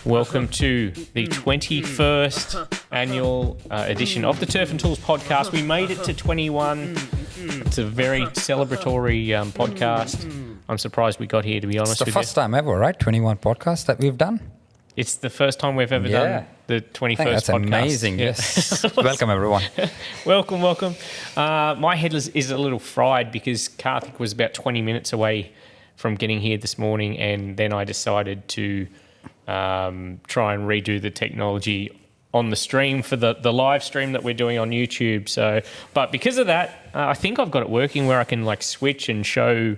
Welcome to the 21st annual edition of the Turf and Tools podcast. We made it to 21. It's a very celebratory podcast. I'm surprised we got here, to be honest with you. It's the first time ever, right? 21 podcasts that we've done. It's the first time we've ever done the 21st that's podcast. Amazing, yes. Welcome, everyone. Welcome. My head is a little fried because Karthik was about 20 minutes away from getting here this morning, and then I decided to try and redo the technology on the stream for the live stream that we're doing on YouTube. So, but because of that, I think I've got it working where I can like switch and show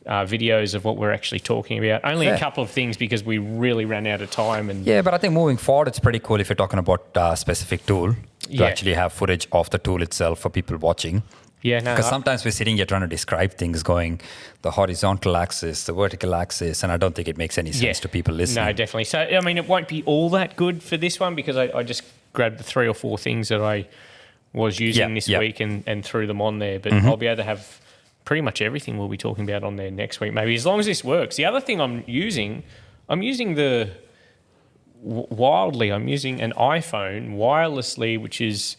videos of what we're actually talking about. Only a couple of things because we really ran out of time. And but I think moving forward, it's pretty cool if you're talking about a specific tool to actually have footage of the tool itself for people watching. Because sometimes we're sitting here trying to describe things going the horizontal axis, the vertical axis, and I don't think it makes any sense to people listening. No, definitely. So, I mean, it won't be all that good for this one because I just grabbed the 3 or 4 things that I was using this week and threw them on there. But I'll be able to have pretty much everything we'll be talking about on there next week, maybe, as long as this works. The other thing I'm using an iPhone wirelessly, which is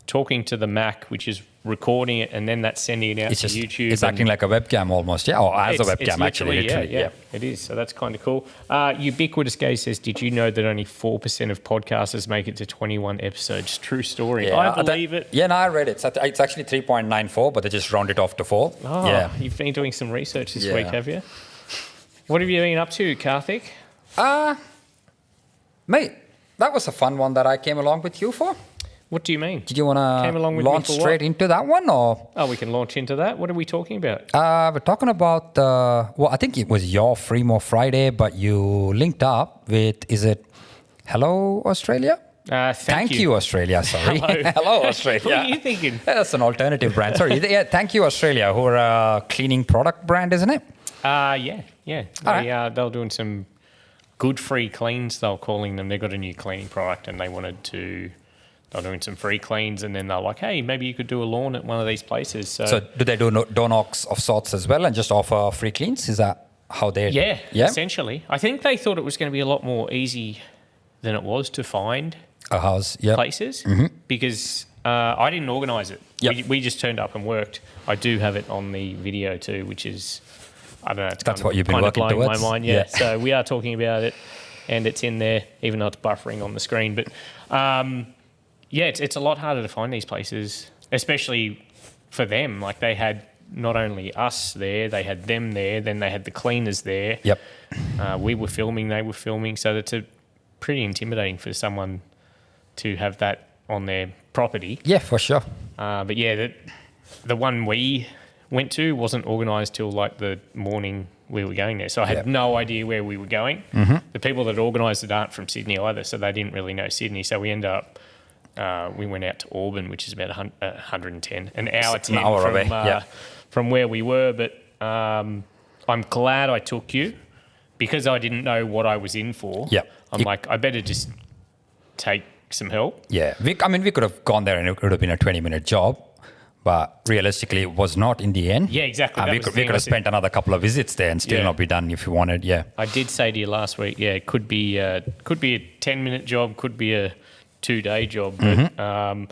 talking to the Mac, which is recording it, and then that's sending it out to YouTube. It's acting like a webcam almost, or as a webcam, actually. Yeah, it is. So that's kind of cool. Ubiquitous Gay says, did you know that only 4% of podcasters make it to 21 episodes? True story. Yeah, I believe it. Yeah, no, I read it. It's actually 3.94, but they just round it off to 4. Oh, yeah. You've been doing some research this week, have you? What have you been up to, Karthik? Mate, that was a fun one that I came along with you for. What do you mean? Did you want to launch straight into that one? Or? Oh, we can launch into that. What are we talking about? We're talking about, I think it was your Free More Friday, but you linked up with, is it Hello Australia? Thank you, Australia, sorry. Hello, Australia. What are you thinking? That's an alternative brand. Sorry. Thank you, Australia, who are a cleaning product brand, isn't it? Yeah. They're doing some good free cleans, they're calling them. They've got a new cleaning product and they're doing some free cleans, and then they're like, hey, maybe you could do a lawn at one of these places. So do they do door knocks of sorts as well and just offer free cleans? Is that how they... Yeah, essentially. I think they thought it was going to be a lot more easy than it was to find places because I didn't organise it. Yep. We just turned up and worked. I do have it on the video too, which is, I don't know, it's That's kind what of, you've been kind of working blowing towards. my mind. Yeah. So we are talking about it and it's in there, even though it's buffering on the screen. But it's a lot harder to find these places, especially for them. Like they had not only us there, they had them there, then they had the cleaners there. Yep. We were filming, they were filming. So that's pretty intimidating for someone to have that on their property. Yeah, for sure. But the one we went to wasn't organised till like the morning we were going there. So I had no idea where we were going. The people that organised it aren't from Sydney either, so they didn't really know Sydney. So we ended up, we went out to Auburn, which is about 110, an hour from where we were. But I'm glad I took you because I didn't know what I was in for. Yep. I'm like, I better just take some help. Yeah. We could have gone there and it could have been a 20-minute job. But realistically, it was not in the end. Yeah, exactly. We could have spent another couple of visits there and still not be done if you wanted. Yeah. I did say to you last week. Yeah, it could be a 10-minute job, could be a 2-day job. But it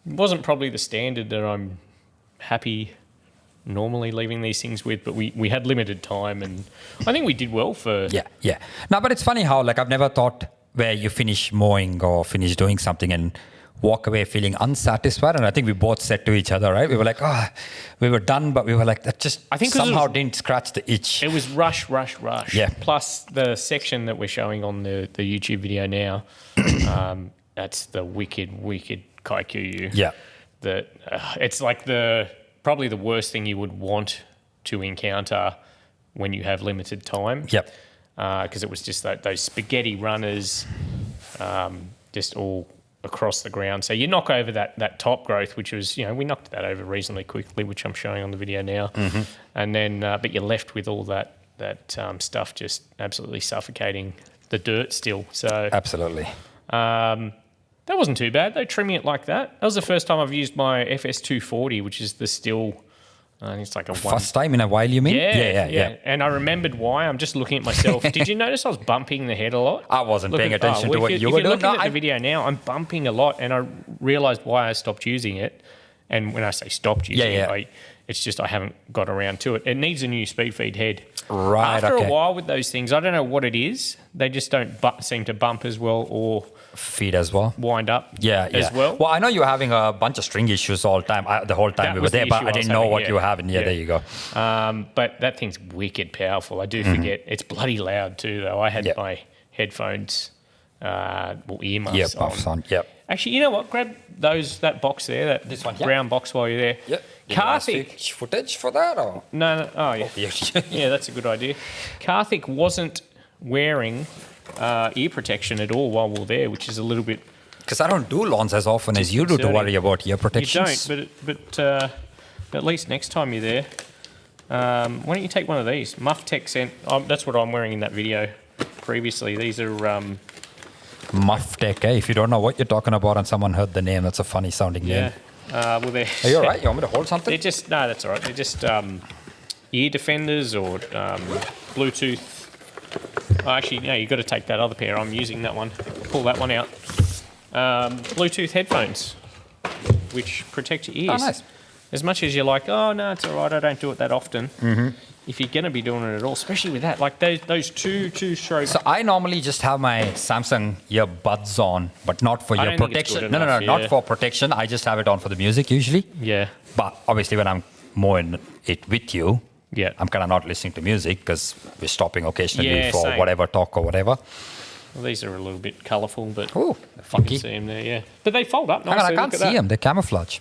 wasn't probably the standard that I'm happy normally leaving these things with. But we had limited time, and I think we did well for. Yeah. No, but it's funny how I've never thought where you finish mowing or finish doing something and walk away feeling unsatisfied, and I think we both said to each other, right? We were like, we were done, but we were like, that just somehow didn't scratch the itch. It was rush. Yeah. Plus the section that we're showing on the YouTube video now, that's the wicked Kaiku. Yeah. It's like probably the worst thing you would want to encounter when you have limited time. Yep. Because it was just those spaghetti runners, just all across the ground. So you knock over that top growth, which was, we knocked that over reasonably quickly, which I'm showing on the video now. And then, but you're left with all that stuff just absolutely suffocating the dirt still. So absolutely. That wasn't too bad, though, trimming it like that. That was the first time I've used my FS240, which is the still I think it's like a First time in a while, you mean? Yeah. And I remembered why. I'm just looking at myself. Did you notice I was bumping the head a lot? I wasn't paying attention to what you if were you're doing. looking at the video now, I'm bumping a lot, and I realised why I stopped using it. And when I say stopped using it, it's just I haven't got around to it. It needs a new speed feed head. Right. After a while with those things, I don't know what it is. They just don't seem to bump as well or feed as well. Wind up as well. Well, I know you're having a bunch of string issues the whole time we were there, but I didn't know what you were having. Yeah, there you go. But that thing's wicked powerful. I do forget. It's bloody loud too, though. I had my headphones, earmuffs on. Yep. Actually, you know what? Grab that box there, this one, brown box while you're there. Yep. Karthik. Footage for that? Or? No. Oh, yeah. Yeah, that's a good idea. Karthik wasn't wearing ear protection at all while we were there, which is a little bit... Because I don't do lawns as often as you do to worry about ear protection. You don't, but at least next time you're there, why don't you take one of these? Muff Tech sent... that's what I'm wearing in that video previously. These are... Muff Tech, If you don't know what you're talking about and someone heard the name, that's a funny sounding name. Well, they're... Are you all right? You want me to hold something? They're just... No, that's all right. They're just ear defenders or Bluetooth... actually, no, you've got to take that other pair. I'm using that one. Pull that one out. Bluetooth headphones, which protect your ears. Oh, nice. As much as you're like, oh, no, it's all right, I don't do it that often. Mm-hmm. If you're going to be doing it at all, especially with that, like those two-stroke... So I normally just have my Samsung earbuds on, but not for ear protection. No, not for protection. I just have it on for the music usually. Yeah. But obviously when I'm more in it with you, I'm kind of not listening to music because we're stopping occasionally for same. whatever talk or whatever. Well, these are a little bit colourful, but you can see them there, But they fold up nicely. I can't see them. They're camouflage.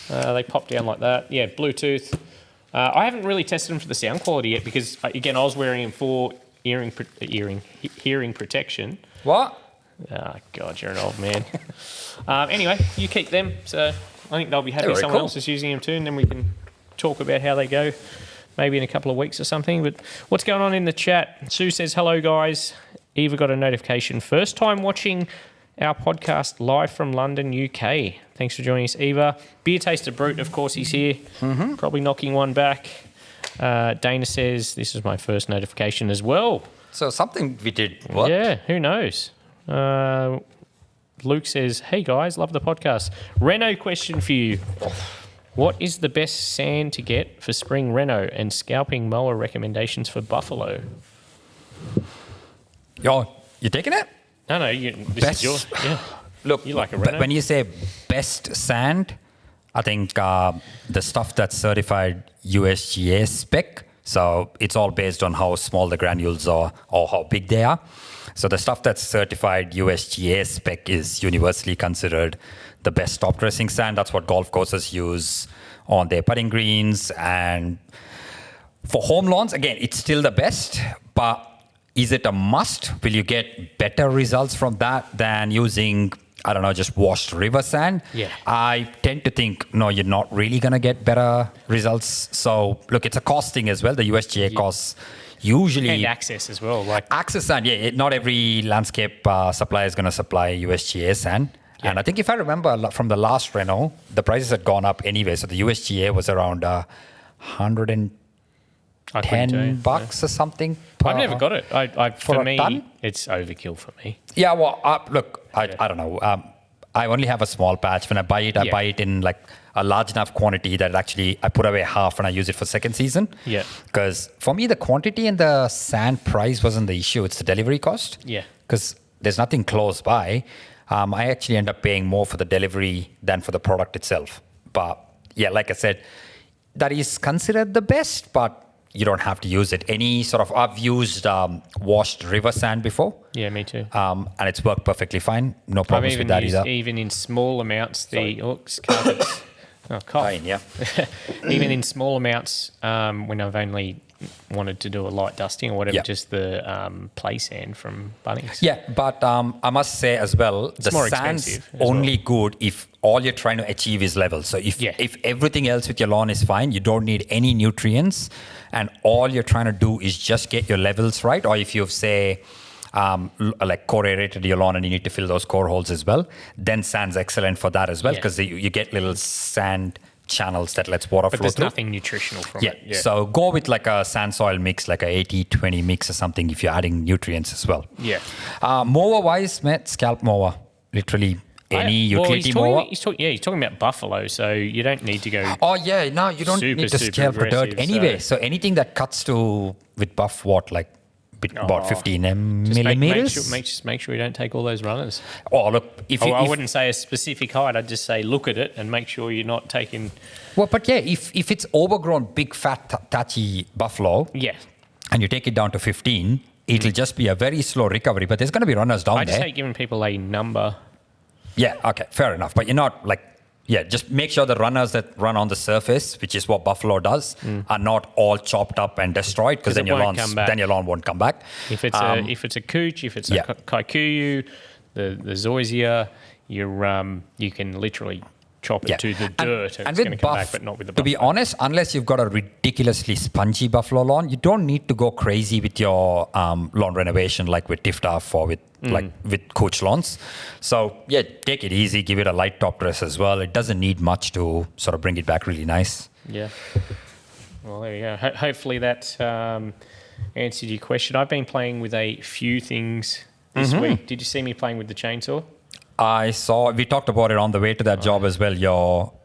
They pop down like that. Yeah, Bluetooth. I haven't really tested them for the sound quality yet because, again, I was wearing them for hearing protection. What? Oh, God, you're an old man. Anyway, you keep them. So I think they'll be happy someone else is using them too, and then we can talk about how they go maybe in a couple of weeks or something. But what's going on in the chat? Sue says, hello, guys. Eva got a notification. First time watching our podcast live from London, UK. Thanks for joining us, Eva. Beer Taster Brute, of course, he's here. Mm-hmm. Probably knocking one back. Dana says, this is my first notification as well. So something we did. What? Yeah, who knows? Luke says, hey, guys, love the podcast. Renault question for you. What is the best sand to get for spring Renault and scalping mower recommendations for Buffalo? You're taking it? No, this is yours. Yeah. Look, you like a Renault? When you say best sand, I think the stuff that's certified USGA spec, so it's all based on how small the granules are or how big they are. So the stuff that's certified USGA spec is universally considered the best top dressing sand. That's what golf courses use on their putting greens. And for home lawns, again, it's still the best, but is it a must? Will you get better results from that than using, I don't know, just washed river sand? Yeah. I tend to think, no, you're not really going to get better results. So, look, it's a cost thing as well. The USGA costs usually... And access as well. Access sand, not every landscape supplier is going to supply USGA sand. Yeah. And I think if I remember from the last Renault, the prices had gone up anyway. So the USGA was around $110 or something. I've never got it. For me, it's overkill for me. Yeah, well, look, I don't know. I only have a small patch. When I buy it, I buy it in like a large enough quantity that actually I put away half and I use it for second season. Yeah. Because for me, the quantity and the sand price wasn't the issue. It's the delivery cost. Yeah. Because there's nothing close by. I actually end up paying more for the delivery than for the product itself. But yeah, like I said, that is considered the best, but you don't have to use it. I've used washed river sand before. Yeah, me too. And it's worked perfectly fine. No problems with that either. Even in small amounts, even in small amounts, when I've only wanted to do a light dusting or whatever, just the play sand from Bunnings. Yeah, but I must say as well, the sand's only good if all you're trying to achieve is level. So if everything else with your lawn is fine, you don't need any nutrients, and all you're trying to do is just get your levels right, or if you've, say, like core aerated your lawn and you need to fill those core holes as well, then sand's excellent for that as well, because you get little sand channels that lets water But flow there's through. nothing nutritional from Yeah. it. Yeah. So go with like a sand soil mix, like a 80-20 mix or something if you're adding nutrients as well. Yeah. Mower wise, Matt, scalp mower. Literally any utility mower. He's talking about buffalo, so you don't need to go. Oh yeah, no, you don't Super, need to super scale for dirt aggressive, anyway. So anything that cuts to with buff, like about 15 Just millimeters. make sure you don't take all those runners. Oh look, I wouldn't say a specific height. I'd just say look at it and make sure you're not taking. well, but yeah, if it's overgrown, big fat touchy buffalo, Yeah. and you take it down to 15, it'll just be a very slow recovery. But there's going to be runners down I just there. hate giving people a number. Yeah, okay, fair enough. But you're not like, yeah, just make sure the runners that run on the surface, which is what buffalo does, are not all chopped up and destroyed, because then it your won't lawn come back. then your lawn won't come back. If it's a cooch, if it's yeah. a kikuyu, the zoysia, you can literally chop it to the dirt and it's going to come back, but not with the To be buffalo. honest, unless you've got a ridiculously spongy buffalo lawn, you don't need to go crazy with your lawn renovation like with Tiftaf or with coach lawns. So yeah, take it easy, give it a light top dress as well. It doesn't need much to sort of bring it back really nice. Yeah. Well, there you go. Hopefully that answered your question. I've been playing with a few things this week. Did you see me playing with the chainsaw? I saw, we talked about it on the way to that job as well.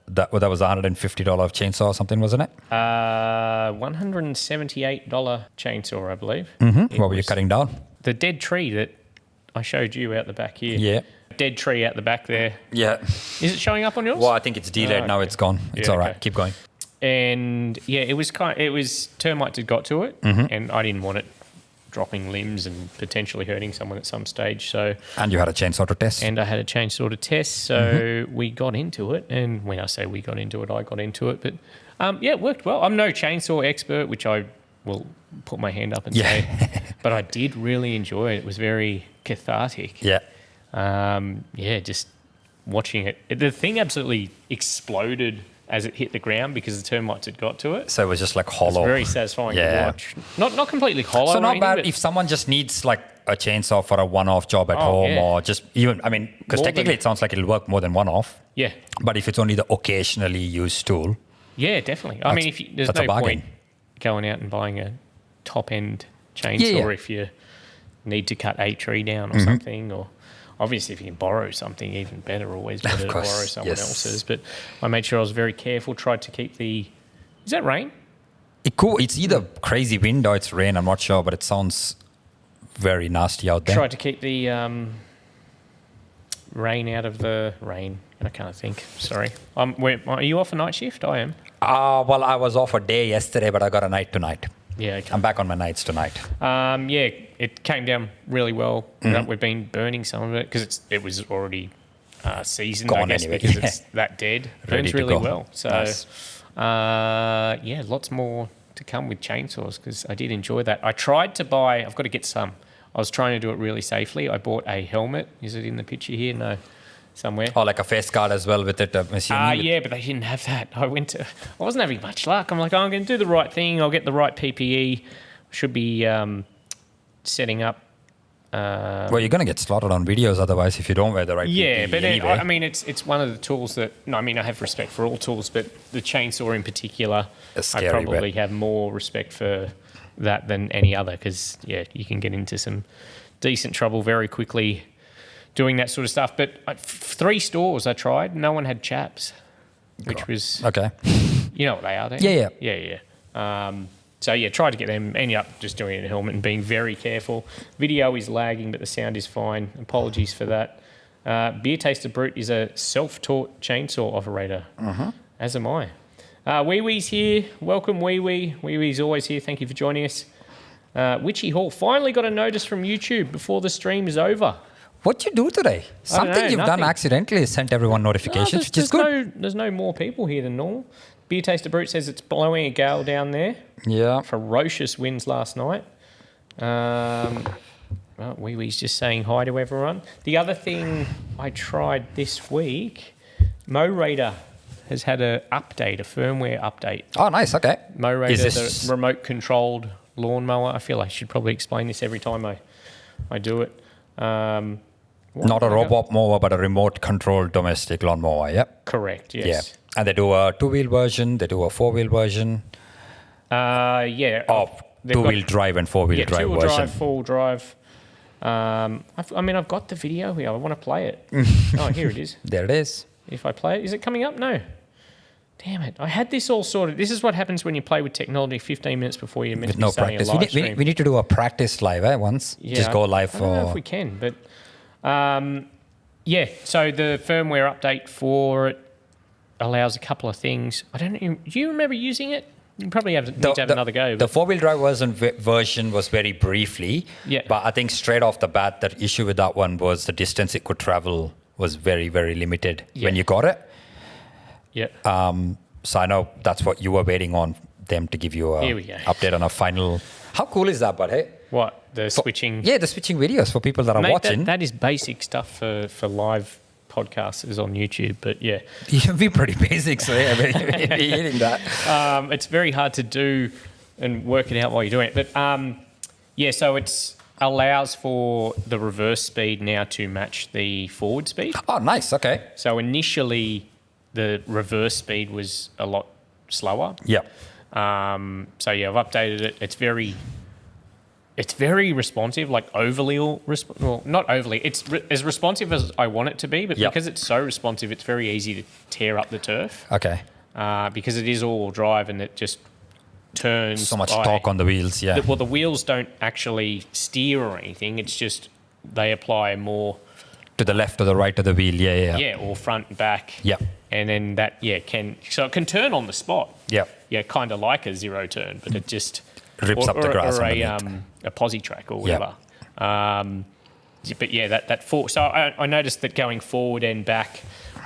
That was a $150 chainsaw or something, wasn't it? $178 chainsaw, I believe. What were you cutting down? The dead tree that I showed you out the back here. Yeah. Dead tree out the back there. Yeah. Is it showing up on yours? Well, I think it's delayed now. okay. It's gone. It's Yeah, all right. okay. Keep going. And yeah, it was termites had got to it, and I didn't want it dropping limbs and potentially hurting someone at some stage. So, And you had a chainsaw to test. and I had a chainsaw to test, so we got into it. And when I say we got into it, I got into it. But yeah, it worked well. I'm no chainsaw expert, which I will put my hand up and say, but I did really enjoy it. It was very cathartic. Yeah. Yeah, just watching it. The thing absolutely exploded as it hit the ground because the termites had got to it. So it was just like It's hollow. very satisfying Yeah. to watch. Not completely hollow. So or not anything, bad but if someone just needs like a chainsaw for a one-off job at home, yeah. or just even, I mean, because More technically than- it sounds like it'll work more than one-off. Yeah, But if it's only the occasionally used tool, yeah, definitely. I mean, there's that's a no bargain. point going out and buying a top-end chainsaw Yeah. if you need to cut a tree down or something, or obviously if you can borrow something, even better. Always better to borrow course, someone yes. else's. But I made sure I was very careful. Tried to keep the. Is that rain? it's either crazy wind or it's rain. I'm not sure, but it sounds very nasty out there. Tried to keep the rain out of the rain. I can't think. Sorry. Are you off a night shift? I am. Well, I was off a day yesterday, but I got a night tonight. Yeah. Okay. I'm back on my nights tonight. Yeah, it came down really well. We've been burning some of it because it was already seasoned, Gone I guess, anyway, because yeah. it's that dead. Ready Burns to really go. well. So, Nice. yeah, lots more to come with chainsaws because I did enjoy that. I tried to buy. I've got to get some. I was trying to do it really safely. I bought a helmet. Is it in the picture here? No, somewhere. Or like a face guard as well with it. I'm assuming. Yeah, but they didn't have that. I wasn't having much luck. I'm like, I'm going to do the right thing. I'll get the right PPE. Should be setting up. Well, you're going to get slaughtered on videos otherwise if you don't wear the right Yeah, PPE but anyway. I mean, it's one of the tools that. No, I mean, I have respect for all tools, but the chainsaw in particular, It's I scary, probably but- have more respect for that than any other because yeah, you can get into some decent trouble very quickly doing that sort of stuff. But 3 stores I tried, no one had chaps, which was Okay. you know what they are, don't Yeah, you? Yeah. So yeah, tried to get them. Ended up just doing it in a helmet and being very careful. Video is lagging, but the sound is fine. Apologies for that. Beer Taster Brute is a self-taught chainsaw operator. As am I. Wee Wee's here. Welcome, Wee Wee. Wee Wee's always here. Thank you for joining us. Witchy Hall finally got a notice from YouTube before the stream is over. What'd you do today? Something you've done nothing. accidentally is sent everyone notifications, which is good. There's no more people here than normal. Beer Taster Brute says it's blowing a gale down there. Yeah. Ferocious winds last night. Well, Wee Wee's just saying hi to everyone. The other thing I tried this week, MoRaider has had a firmware update. Oh, nice. Okay. MoRaider, the remote-controlled lawnmower. I feel I should probably explain this every time I do it. Not a robot mower, but a remote-controlled domestic lawnmower. Yep. Correct, yes. Yeah. And they do a 2-wheel version, they do a 4-wheel version. Yeah. Of 2-wheel drive and 4-wheel drive two-wheel version. drive, 4-wheel drive. I've got the video here. I want to play it. Oh, here it is. There it is. If I play it, is it coming up? No. Damn it. I had this all sorted. This is what happens when you play with technology 15 minutes before you're meant With to be no starting practice. a live stream. We need to do a practice live once. Yeah, Just go live I don't know for... if we can, but yeah. So the firmware update for it allows a couple of things. I don't know. Do you remember using it? You probably need to have another go. The 4-wheel drive version was very briefly. Yeah. But I think straight off the bat, the issue with that one was the distance it could travel was very, very limited when you got it. Yeah. So I know that's what you were waiting on them to give you a Here we go. update on a final. How cool is that, bud? Hey? What? The switching? Yeah, the switching videos for people that are Mate, watching. that is basic stuff for live podcasters on YouTube, but yeah. You'd be pretty basic, so yeah, we're hitting that. It's very hard to do and work it out while you're doing it. But yeah, so it allows for the reverse speed now to match the forward speed. Oh, nice. Okay. So initially, the reverse speed was a lot slower. Yeah. So yeah, I've updated it. It's very responsive, like overly, well, not overly. It's as responsive as I want it to be, but because it's so responsive, it's very easy to tear up the turf. Okay. Because it is all-wheel drive and it just turns. So much torque on the wheels, yeah. Well, the wheels don't actually steer or anything. It's just they apply more to the left or the right of the wheel, yeah. Yeah, or front and back. Yeah. And then that, it can turn on the spot. Yeah. Yeah, kind of like a zero turn, but it just rips up the grass or underneath. a posi track or whatever. But yeah, that so I noticed that going forward and back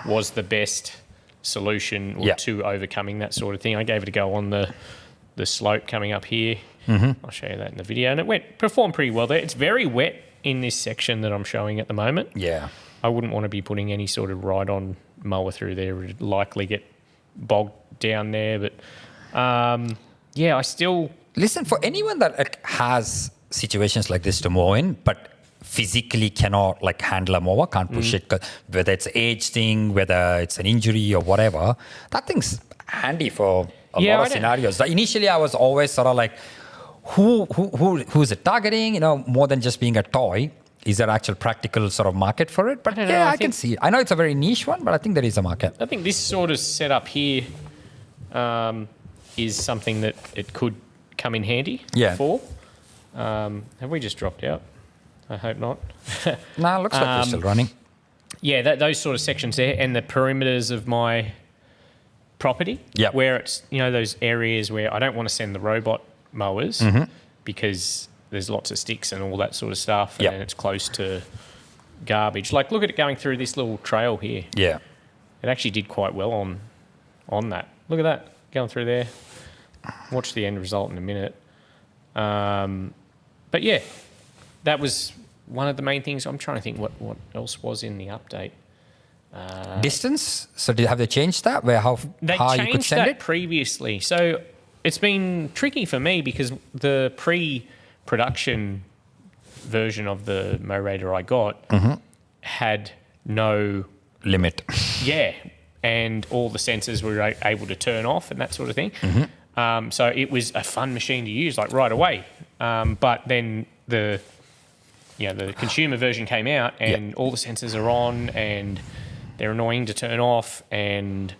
was the best solution to overcoming that sort of thing. I gave it a go on the slope coming up here. Mm-hmm. I'll show you that in the video, and it performed pretty well there. It's very wet in this section that I'm showing at the moment. Yeah. I wouldn't want to be putting any sort of ride-on mower through there. It would likely get bogged down there. But I still... Listen, for anyone that has situations like this to mow in, but physically cannot handle a mower, can't push it, whether it's age thing, whether it's an injury or whatever, that thing's handy for a lot of scenarios. Initially, I was always sort of like, who's it targeting? More than just being a toy. Is there actual practical sort of market for it? But I can see it. I know it's a very niche one, but I think there is a market. I think this sort of setup here is something that it could come in handy for. Have we just dropped out? I hope not. No, looks like we're still running. Yeah, those sort of sections there and the perimeters of my property where it's, those areas where I don't want to send the robot mowers because there's lots of sticks and all that sort of stuff and it's close to garbage. Like, look at it going through this little trail here. Yeah. It actually did quite well on that. Look at that, going through there. Watch the end result in a minute. But yeah, that was one of the main things. I'm trying to think what else was in the update. Distance? So have they changed that? How you could send it? They changed that previously. So it's been tricky for me because the pre-production version of the Morator I got had no limit. Yeah, and all the sensors were able to turn off and that sort of thing. So it was a fun machine to use, right away. But then the consumer version came out and all the sensors are on and they're annoying to turn off, and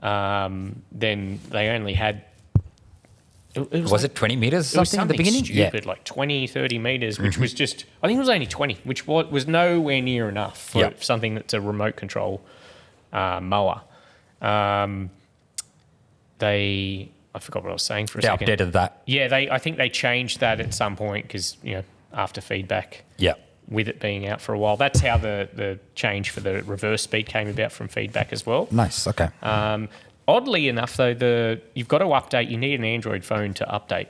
then they only had... Was it 20 meters or something at the beginning? Stupid, like 20, 30 meters, which was just... I think it was only 20, which was nowhere near enough for something that's a remote control mower. I forgot what I was saying for a second. They updated that. Yeah, I think they changed that at some point because, after feedback with it being out for a while. That's how the change for the reverse speed came about from feedback as well. Nice, okay. Oddly enough, though, you've got to update. You need an Android phone to update.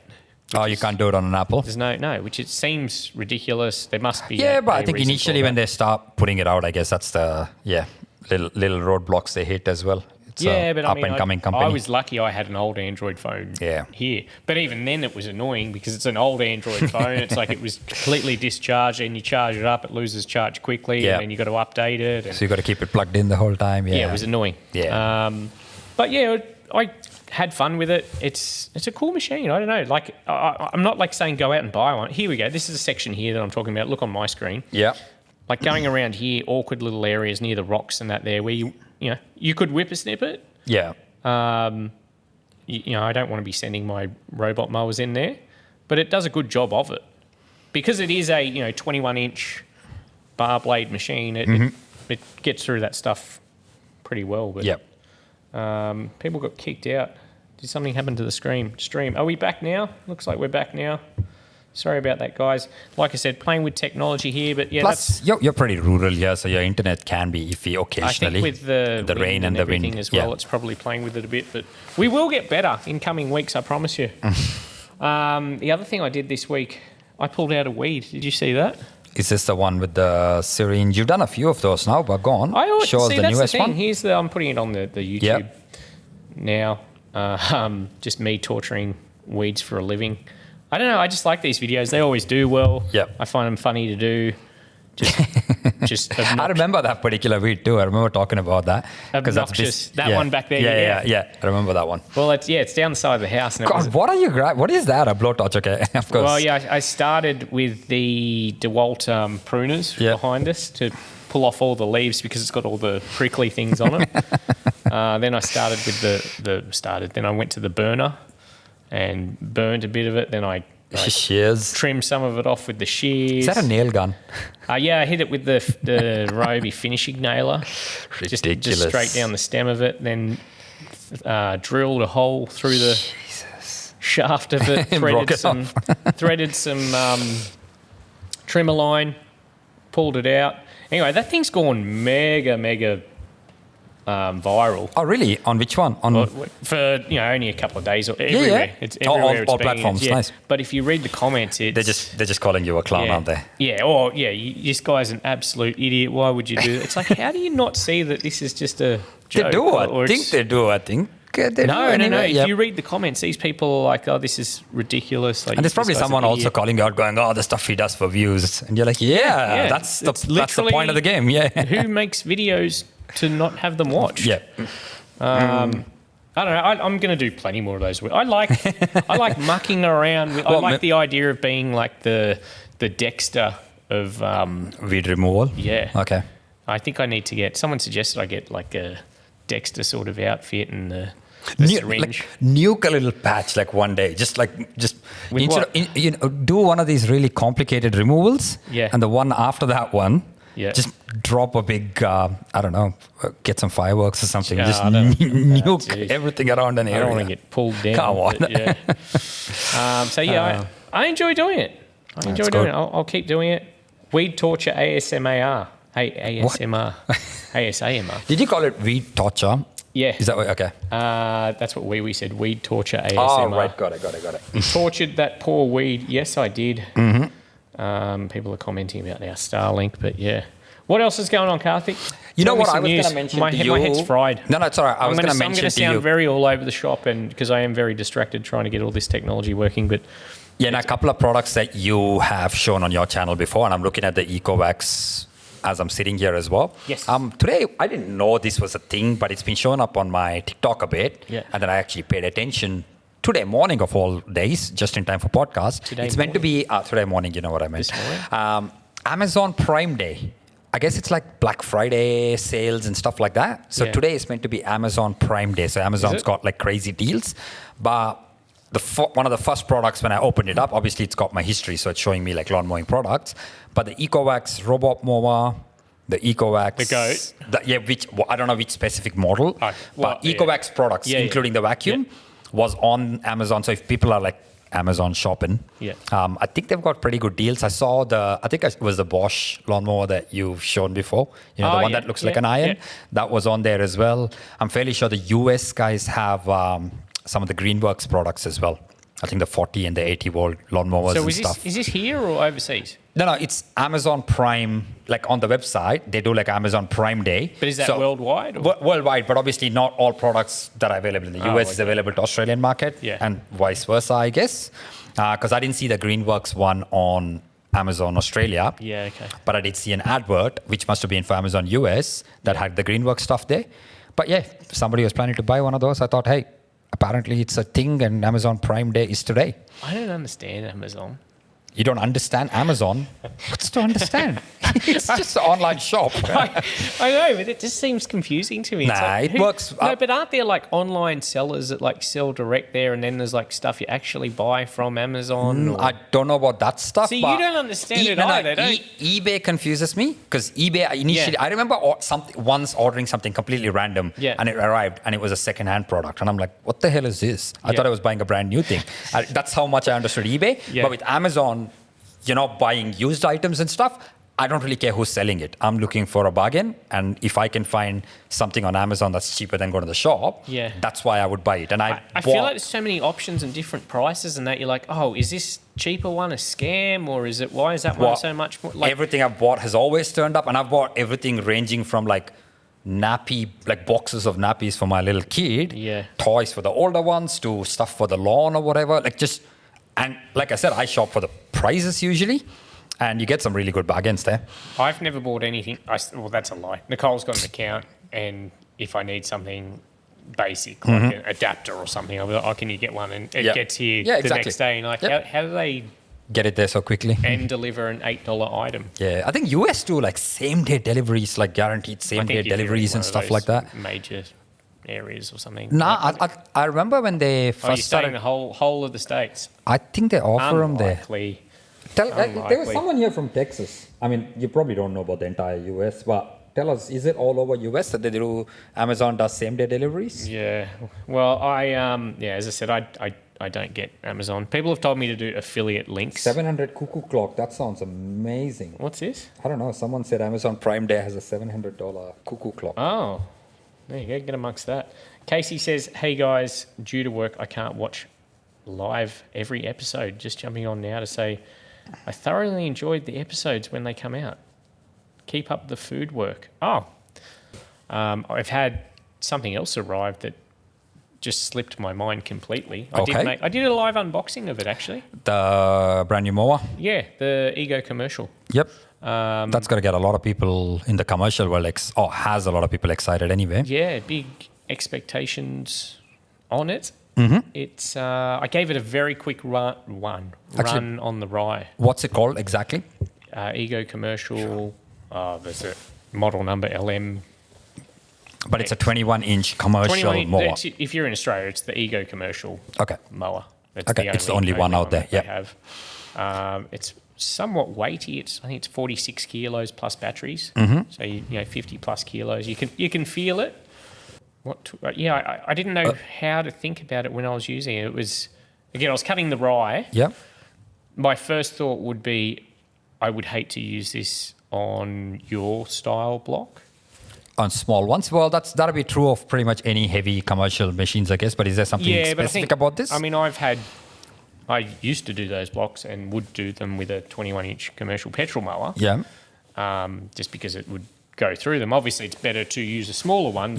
Oh, you can't do it on an Apple? There's no, which it seems ridiculous. There must be but I think initially when they start putting it out, I guess that's the, little roadblocks they hit as well. It's but up-and-coming company. I was lucky I had an old Android phone here. But even then it was annoying because it's an old Android phone. It's like it was completely discharged and you charge it up, it loses charge quickly and then you got to update it. So you got to keep it plugged in the whole time. Yeah, it was annoying. Yeah. But yeah, I had fun with it. It's a cool machine. I don't know. Like I'm not like saying go out and buy one. Here we go. This is a section here that I'm talking about. Look on my screen. Yeah. Like going around here, awkward little areas near the rocks and that there where you could whippersnip it. Yeah. I don't want to be sending my robot mowers in there, but it does a good job of it because it is a 21-inch bar blade machine. It gets through that stuff pretty well. But Yep. People got kicked out. Did something happen to the stream? Are we back now? Looks like we're back now. Sorry about that, guys. Like I said, playing with technology here, but yeah, Plus, you're pretty rural here, so your internet can be iffy occasionally. I think with the wind rain and the everything wind as well, it's probably playing with it a bit. But we will get better in coming weeks, I promise you. The other thing I did this week, I pulled out a weed. Did you see that? Is this the one with the syringe? You've done a few of those now, but go on. Show us the that's newest the thing. one. I'm putting it on the YouTube now. Just me torturing weeds for a living. I don't know. I just like these videos. They always do well. Yep. I find them funny to do. Just I remember that particular weed too. I remember talking about that. Obnoxious. That one back there. Yeah. I remember that one. Well, it's down the side of the house. And God, what are you What is that? A blowtorch? Okay, of course. Well, yeah, I started with the DeWalt pruners behind us to pull off all the leaves because it's got all the prickly things on it. Then I started with Then I went to the burner and burned a bit of it. Then I shears. Trimmed some of it off with the shears. Is that a nail gun? Yeah, I hit it with the Ryobi finishing nailer. Ridiculous. Just straight down the stem of it. Then drilled a hole through the shaft of it. Threaded some trimmer line. Pulled it out. Anyway, that thing's gone mega viral. Oh, really? On which one? For only a couple of days. Everywhere. Yeah. It's everywhere. All platforms. Nice. But if you read the comments, they're just calling you a clown, aren't they? Yeah. Or this guy's an absolute idiot. Why would you do that? It's like, how do you not see that this is just a joke? They do. I think they do. I think. No. If you read the comments, these people are like, "Oh, this is ridiculous." Like, and there's probably someone also calling you out, going, "Oh, the stuff he does for views," and you're like, "Yeah, that's the point of the game." Yeah. Who makes videos to not have them watched? Yeah. I don't know. I'm going to do plenty more of those. I like mucking around. I like the idea of being like the Dexter of weed removal. Yeah. Okay. I think I need to get. Someone suggested I get like a Dexter sort of outfit and the syringe. Nuke a little patch like one day. Just do one of these really complicated removals. Yeah. And the one after that one. Yeah. Just drop a big, I don't know, get some fireworks or something. Just nuke everything around an area. I don't want to get pulled down. Come on. I enjoy doing it. I'll keep doing it. Weed torture ASMR. ASMR. ASAMR. Did you call it weed torture? Yeah. Is that what? Okay. That's what we said. Weed torture ASMR. Oh, right. Got it. Tortured that poor weed. Yes, I did. Mm-hmm. People are commenting about our Starlink, but yeah. What else is going on, Karthik? You know what I was going to mention to you? My head's fried. No, it's all right. I'm going to I'm going to sound very all over the shop, and because I am very distracted trying to get all this technology working, but... Yeah, and a couple of products that you have shown on your channel before, and I'm looking at the EcoVax as I'm sitting here as well. Yes. Today, I didn't know this was a thing, but it's been showing up on my TikTok a bit. Yeah. And then I actually paid attention today morning of all days, just in time for podcast. It's meant to be today morning, you know what I meant. This morning? Amazon Prime Day. I guess it's like Black Friday sales and stuff like that. So today is meant to be Amazon Prime Day. So Amazon's got like crazy deals. But one of the first products when I opened it up, obviously it's got my history, so it's showing me like lawn mowing products. But the EcoVax robot mower, the EcoVax, the goat, which I don't know which specific model, but EcoVax products, including the vacuum, was on Amazon. So if people are like Amazon shopping, I think they've got pretty good deals. I saw I think it was the Bosch lawnmower that you've shown before. You know, the one that looks like an iron. Yeah. That was on there as well. I'm fairly sure the US guys have some of the Greenworks products as well. I think the 40 and the 80 volt lawnmowers and stuff. Is this here or overseas? No, it's Amazon Prime. Like on the website, they do like Amazon Prime Day. But is that worldwide? Worldwide, but obviously not all products that are available in the US is available to Australian market, and vice versa, I guess. Because I didn't see the Greenworks one on Amazon Australia. Yeah, okay. But I did see an advert, which must have been for Amazon US, that had the Greenworks stuff there. But yeah, somebody was planning to buy one of those. I thought, hey, apparently it's a thing and Amazon Prime Day is today. I don't understand Amazon. You don't understand Amazon? What's to understand? It's just an online shop. I know, but it just seems confusing to me. It's Nah, like, it works. No, but aren't there like online sellers that like sell direct there, and then there's like stuff you actually buy from Amazon? Or... I don't know about that stuff. See, but you don't understand it either, don't you? eBay confuses me because eBay initially, I remember once ordering something completely random and it arrived and it was a second-hand product. And I'm like, what the hell is this? I thought I was buying a brand new thing. That's how much I understood eBay. Yeah. But with Amazon, buying used items and stuff, I don't really care who's selling it. I'm looking for a bargain, and if I can find something on Amazon that's cheaper than going to the shop, that's why I would buy it. And I feel like there's so many options and different prices, and that you're like, oh, is this cheaper one a scam, or is it? Why is that one so much more? Like, everything I've bought has always turned up, and I've bought everything ranging from like nappy, like boxes of nappies for my little kid, toys for the older ones, to stuff for the lawn or whatever. And like I said, I shop for the prices usually. And you get some really good bargains there. I've never bought anything. Well, that's a lie. Nicole's got an account, and if I need something basic, like an adapter or something, I'll be like, oh, can you get one? And it gets here the next day. And like, how do they get it there so quickly and deliver an $8 item? Yeah, I think US do like same-day deliveries, like guaranteed same-day deliveries and stuff like that. Major areas or something. Nah, I remember when they first started the whole of the States. I think they offer them there. There was someone here from Texas. I mean, you probably don't know about the entire US, but tell us, is it all over US that they do? Amazon does same-day deliveries? Yeah. Well, as I said, I don't get Amazon. People have told me to do affiliate links. 700 cuckoo clock. That sounds amazing. What's this? I don't know. Someone said Amazon Prime Day has a $700 cuckoo clock. Oh, there you go. Get amongst that. Casey says, hey guys, due to work, I can't watch live every episode. Just jumping on now to say, I thoroughly enjoyed the episodes when they come out. Keep up the food work. Oh, I've had something else arrive that just slipped my mind completely. I did a live unboxing of it, actually. The brand new mower? Yeah, the Ego commercial. Yep. That's going to get a lot of people in the commercial world, has a lot of people excited anyway. Yeah, big expectations on it. Mm-hmm. It's I gave it a very quick run on the Rye. What's it called exactly? Ego commercial. There's a model number LM. But it's a 21-inch commercial mower. If you're in Australia, it's the Ego commercial mower. It's the only one out there. They have. It's somewhat weighty. I think it's 46 kilos plus batteries. Mm-hmm. So 50 plus kilos. You can feel it. I didn't know how to think about it when I was using it. It was, again, I was cutting the Rye. Yeah. My first thought would be, I would hate to use this on your style block. On small ones? Well, that'll be true of pretty much any heavy commercial machines, I guess. But is there something specific about this? I mean, I used to do those blocks and would do them with a 21-inch commercial petrol mower. Yeah. Just because it would go through them. Obviously, it's better to use a smaller one.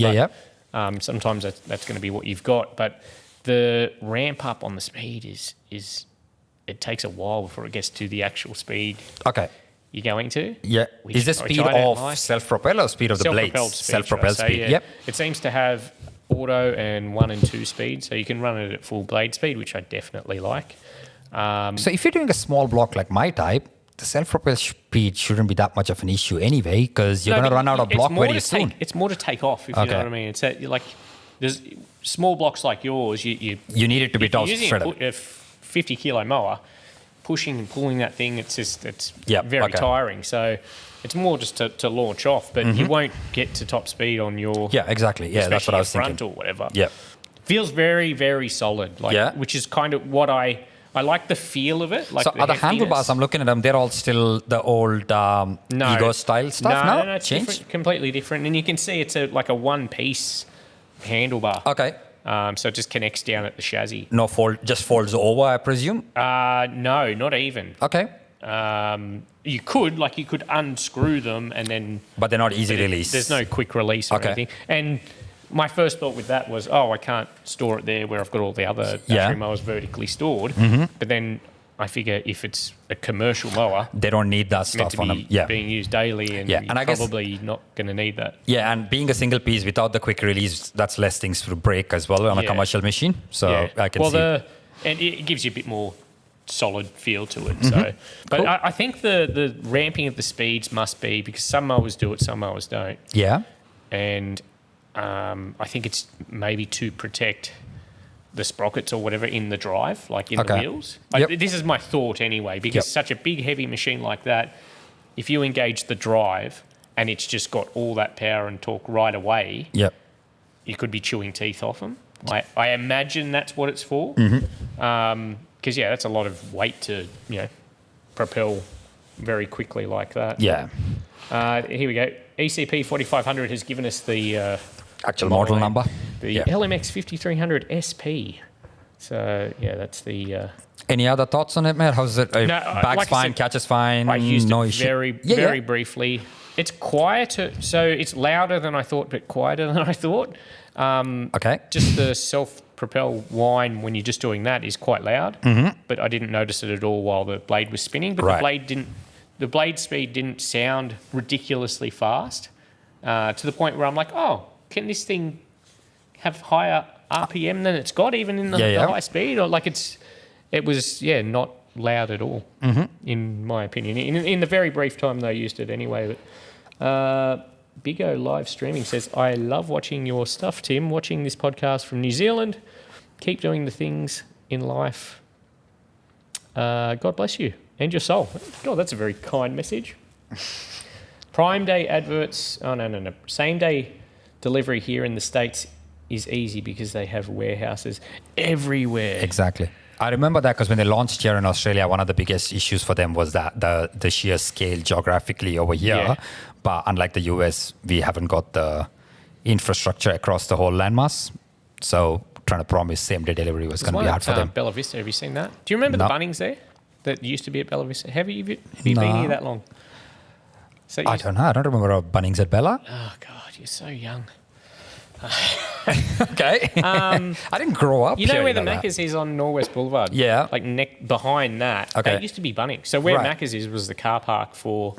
Sometimes that's going to be what you've got. But the ramp up on the speed is it takes a while before it gets to the actual speed. Okay. You're going to? Yeah. Is the speed of self-propelled or speed of the blades? Self-propelled speed. Yep. It seems to have auto and 1 and 2 speed, so you can run it at full blade speed, which I definitely like. So if you're doing a small block like my type, the self-propelled speed shouldn't be that much of an issue anyway, because you're going to run out of block very soon. It's more to take off, if you know what I mean. It's there's small blocks like yours. You need it to be tossed straight up. A 50 kilo mower, pushing and pulling that thing, it's very tiring. So it's more just to launch off, but you won't get to top speed on your exactly. Yeah, that's what I was front thinking. Or whatever. Yeah, feels very, very solid. Which is kind of what I like the feel of it. Like so the handlebars, I'm looking at them, they're all still the old Ego style stuff now? No, it's different, completely different. And you can see it's like a one-piece handlebar. Okay. So it just connects down at the chassis. No fold, just folds over, I presume? No, not even. Okay. You could unscrew them and then... But they're not easy release. There's no quick release or anything. And my first thought with that was, I can't store it there where I've got all the other battery mowers vertically stored. Mm-hmm. But then I figure if it's a commercial mower, they don't need that it's meant stuff to on be them. Yeah. being used daily, and Yeah, you're and I guess- probably not going to need that. Yeah, and being a single piece without the quick release, that's less things to break as well on a Yeah. commercial machine. So I can see. And it gives you a bit more solid feel to it. So, but Cool. I think the ramping of the speeds must be because some mowers do it, some mowers don't, Yeah. and I think it's maybe to protect the sprockets or whatever in the drive, like in the Okay. wheels. Yep. This is my thought anyway, because Yep. such a big, heavy machine like that, if you engage the drive and it's just got all that power and torque right away, Yep. you could be chewing teeth off them. I imagine that's what it's for. Because, that's a lot of weight to, propel very quickly like that. Yeah. Here we go. ECP 4500 has given us the Actual model name. number. The Yeah. LMX 5300 SP. So, that's the... Any other thoughts on it, Matt? How's it? No, Bag's like I fine, said, catches fine. I used no it issue. very briefly. It's quieter, so it's louder than I thought, but quieter than I thought. Okay. Just the self-propel whine when you're just doing that is quite loud, but I didn't notice it at all while the blade was spinning. But Right. the blade speed didn't sound ridiculously fast to the point where I'm like, oh, can this thing have higher RPM than it's got even in the high speed? Or like it was not loud at all, in my opinion. In the very brief time that I used it anyway. But Big O live streaming says, I love watching your stuff, Tim, watching this podcast from New Zealand. Keep doing the things in life. God bless you and your soul. God, that's a very kind message. Prime Day adverts. Oh, no. Same day delivery here in the States is easy because they have warehouses everywhere. Exactly. I remember that because when they launched here in Australia, one of the biggest issues for them was that the sheer scale geographically over here. Yeah. But unlike the US, we haven't got the infrastructure across the whole landmass. So trying to promise same-day delivery was going to be hard for them. Bella Vista, have you seen that? Do you remember No. the Bunnings there that used to be at Bella Vista? Have you been here that long? So I don't know. I don't remember Bunnings at Bella. Oh, God, you're so young. Okay. I didn't grow up You know here, where the that. Macca's is on Norwest Boulevard? Yeah. Like behind that. Okay. That used to be Bunnings. So where Right. Macca's is was the car park for